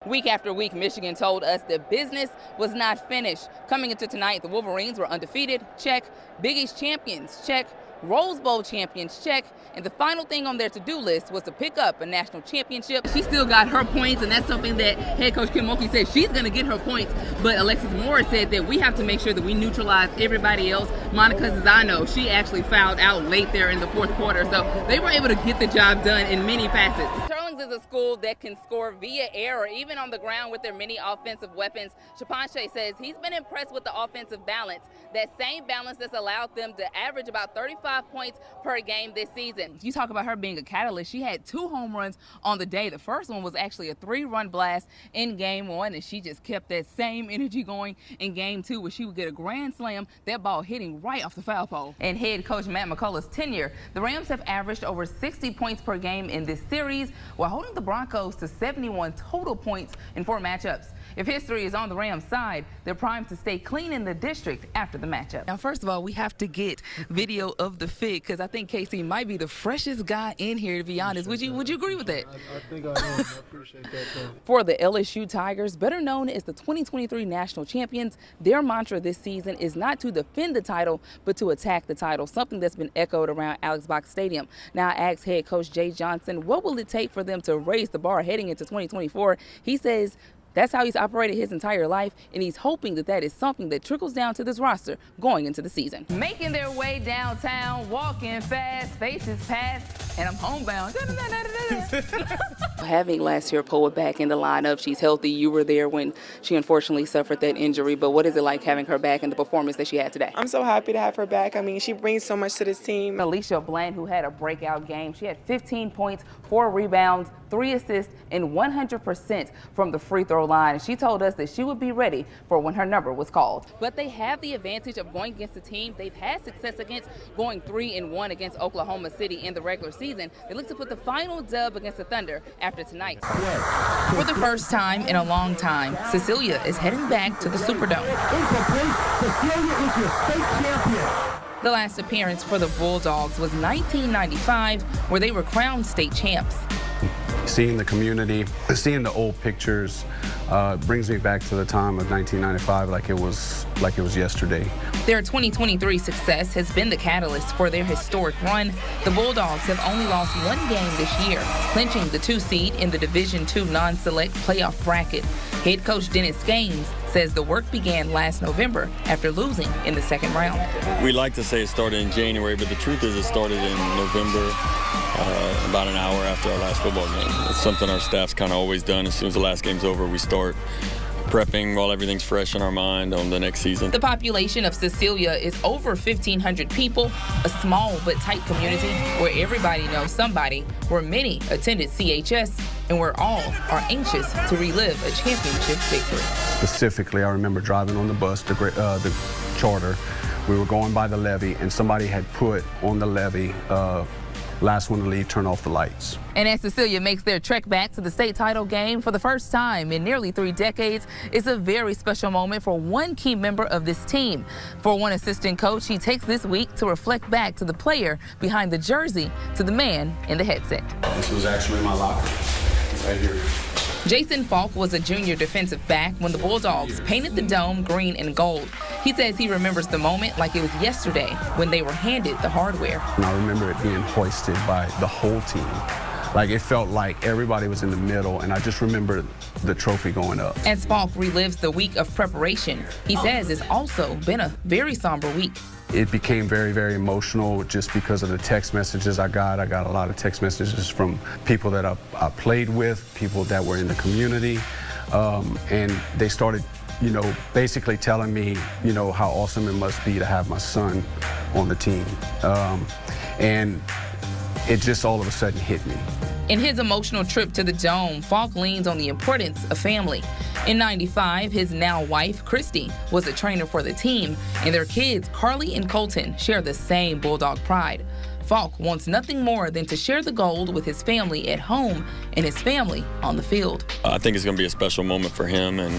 Week after week, Michigan told us that business was not finished. Coming into tonight, the Wolverines were undefeated, check. Big East champions, check. Rose Bowl champions, check. And the final thing on their to-do list was to pick up a national championship. She still got her points, and that's something that head coach Kim Mulkey said she's going to get her points. But Alexis Morris said that we have to make sure that we neutralize everybody else. Monica Zano, she actually fouled out late there in the fourth quarter. So they were able to get the job done in many facets. Sterling's is a school that can score via air or even on the ground with their many offensive weapons. Shapanche says he's been impressed with the offensive balance. That same balance that's allowed them to average about 35 points per game this season. You talk about her being a catalyst. She had 2 home runs on the day. The first one was actually a 3-run blast in game 1, and she just kept that same energy going in game 2, where she would get a grand slam, that ball hitting right off the foul pole. And head coach Matt McCullough's tenure, the Rams have averaged over 60 points per game in this series, while holding the Broncos to 71 total points in 4 matchups. If history is on the Rams' side, they're primed to stay clean in the district after the matchup. Now, first of all, we have to get video of the fit, because I think KC might be the freshest guy in here, to be honest. Would you agree with that? I think I am. I appreciate that, too. For the LSU Tigers, better known as the 2023 national champions, their mantra this season is not to defend the title, but to attack the title, something that's been echoed around Alex Box Stadium. Now, I asked head coach Jay Johnson, what will it take for them to raise the bar heading into 2024? He says that's how he's operated his entire life, and he's hoping that that is something that trickles down to this roster going into the season. Making their way downtown, walking fast, faces past, and I'm homebound. Having last year Poa back in the lineup, she's healthy. You were there when she unfortunately suffered that injury, but what is it like having her back and the performance that she had today? I'm so happy to have her back. I mean, she brings so much to this team. Alicia Bland, who had a breakout game, she had 15 points, 4 rebounds, 3 assists, and 100% from the free throw line. And she told us that she would be ready for when her number was called. But they have the advantage of going against a team they've had success against, going 3-1 against Oklahoma City in the regular season. They look to put the final dub against the Thunder after tonight. For the first time in a long time, Cecilia is heading back to the Superdome. Cecilia is your state champion. The last appearance for the Bulldogs was 1995, where they were crowned state champs. Seeing the community, seeing the old pictures brings me back to the time of 1995 like it was yesterday. Their 2023 success has been the catalyst for their historic run. The Bulldogs have only lost 1 game this year, clinching the 2 seed in the Division II non-select playoff bracket. Head coach Dennis Gaines says the work began last November after losing in the second round. We like to say it started in January, but the truth is it started in November, about an hour after our last football game. It's something our staff's kind of always done. As soon as the last game's over, we start prepping while everything's fresh in our mind on the next season. The population of Cecilia is over 1,500 people, a small but tight community where everybody knows somebody, where many attended CHS, and where all are anxious to relive a championship victory. Specifically, I remember driving on the bus, the charter. We were going by the levee, and somebody had put on the levee, last one to leave, turn off the lights. And as Cecilia makes their trek back to the state title game for the first time in nearly 3 decades, it's a very special moment for one key member of this team. For one assistant coach, he takes this week to reflect back to the player behind the jersey to the man in the headset. This was actually my locker, right here. Jason Falk was a junior defensive back when the Bulldogs painted the dome green and gold. He says he remembers the moment like it was yesterday when they were handed the hardware. And I remember it being hoisted by the whole team. Like, it felt like everybody was in the middle, and I just remember the trophy going up. As Falk relives the week of preparation, he says it's also been a very somber week. It became very, very emotional just because of the text messages I got. I got a lot of text messages from people that I played with, people that were in the community, and they started, basically telling me, how awesome it must be to have my son on the team. And it just all of a sudden hit me. In his emotional trip to the Dome, Falk leans on the importance of family. In '95, his now wife, Christy, was a trainer for the team, and their kids, Carly and Colton, share the same Bulldog pride. Falk wants nothing more than to share the gold with his family at home and his family on the field. I think it's going to be a special moment for him, and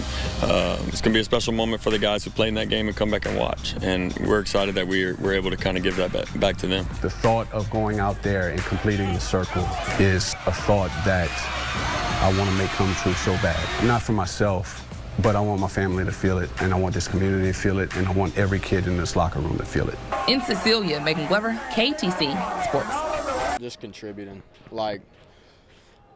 it's going to be a special moment for the guys who played in that game and come back and watch. And we're excited that we're able to kind of give that back to them. The thought of going out there and completing the circle is a thought that I want to make come true so bad. Not for myself, but I want my family to feel it, and I want this community to feel it, and I want every kid in this locker room to feel it. In Cecilia, Meagan Glover, KTC Sports. Just contributing. Like,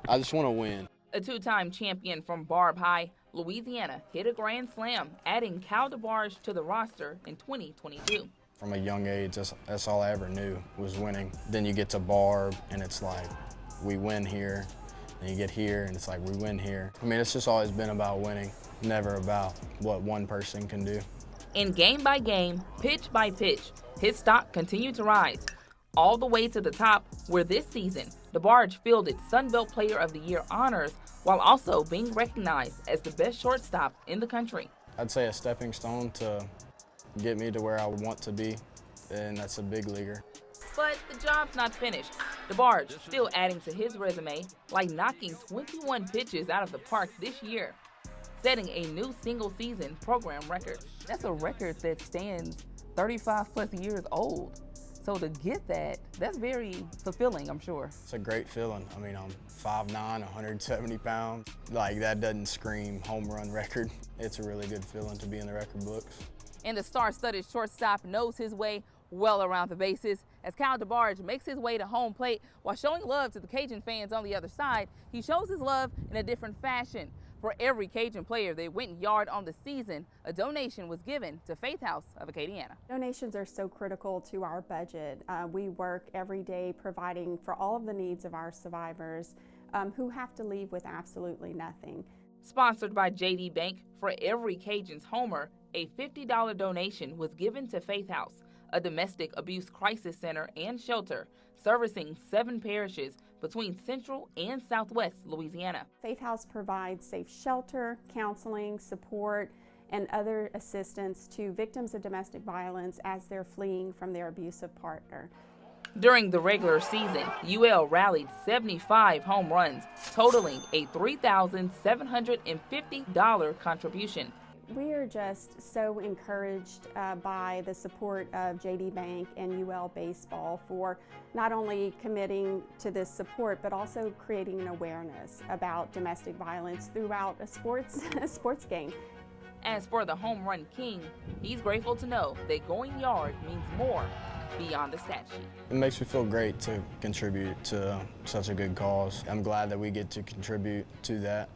I just want to win. A two-time champion from Barb High, Louisiana hit a grand slam, adding Cal DeBarge to the roster in 2022. From a young age, that's all I ever knew was winning. Then you get to Barb, and it's like, we win here. And you get here, and it's like, we win here. I mean, it's just always been about winning, never about what one person can do. In game by game, pitch by pitch, his stock continued to rise, all the way to the top, where this season, DeBarge fielded Sun Belt Player of the Year honors while also being recognized as the best shortstop in the country. I'd say a stepping stone to get me to where I want to be, and that's a big leaguer. But the job's not finished. DeBarge still adding to his resume, like knocking 21 pitches out of the park this year, setting a new single-season program record. That's a record that stands 35-plus years old. So to get that, that's very fulfilling, I'm sure. It's a great feeling. I mean, I'm 5'9", 170 pounds. Like, that doesn't scream home run record. It's a really good feeling to be in the record books. And the star-studded shortstop knows his way well around the bases. As Cal DeBarge makes his way to home plate while showing love to the Cajun fans on the other side, he shows his love in a different fashion. For every Cajun player that went yard on the season, a donation was given to Faith House of Acadiana. Donations are so critical to our budget. We work every day providing for all of the needs of our survivors who have to leave with absolutely nothing. Sponsored by JD Bank, for every Cajun's homer, a $50 donation was given to Faith House, a domestic abuse crisis center and shelter servicing 7 parishes between Central and Southwest Louisiana. Faith House provides safe shelter, counseling, support, and other assistance to victims of domestic violence as they're fleeing from their abusive partner. During the regular season, UL rallied 75 home runs, totaling a $3,750 contribution. We are just so encouraged by the support of JD Bank and UL Baseball for not only committing to this support, but also creating an awareness about domestic violence throughout a sports game. As for the home run king, he's grateful to know that going yard means more beyond the stat sheet. It makes me feel great to contribute to such a good cause. I'm glad that we get to contribute to that.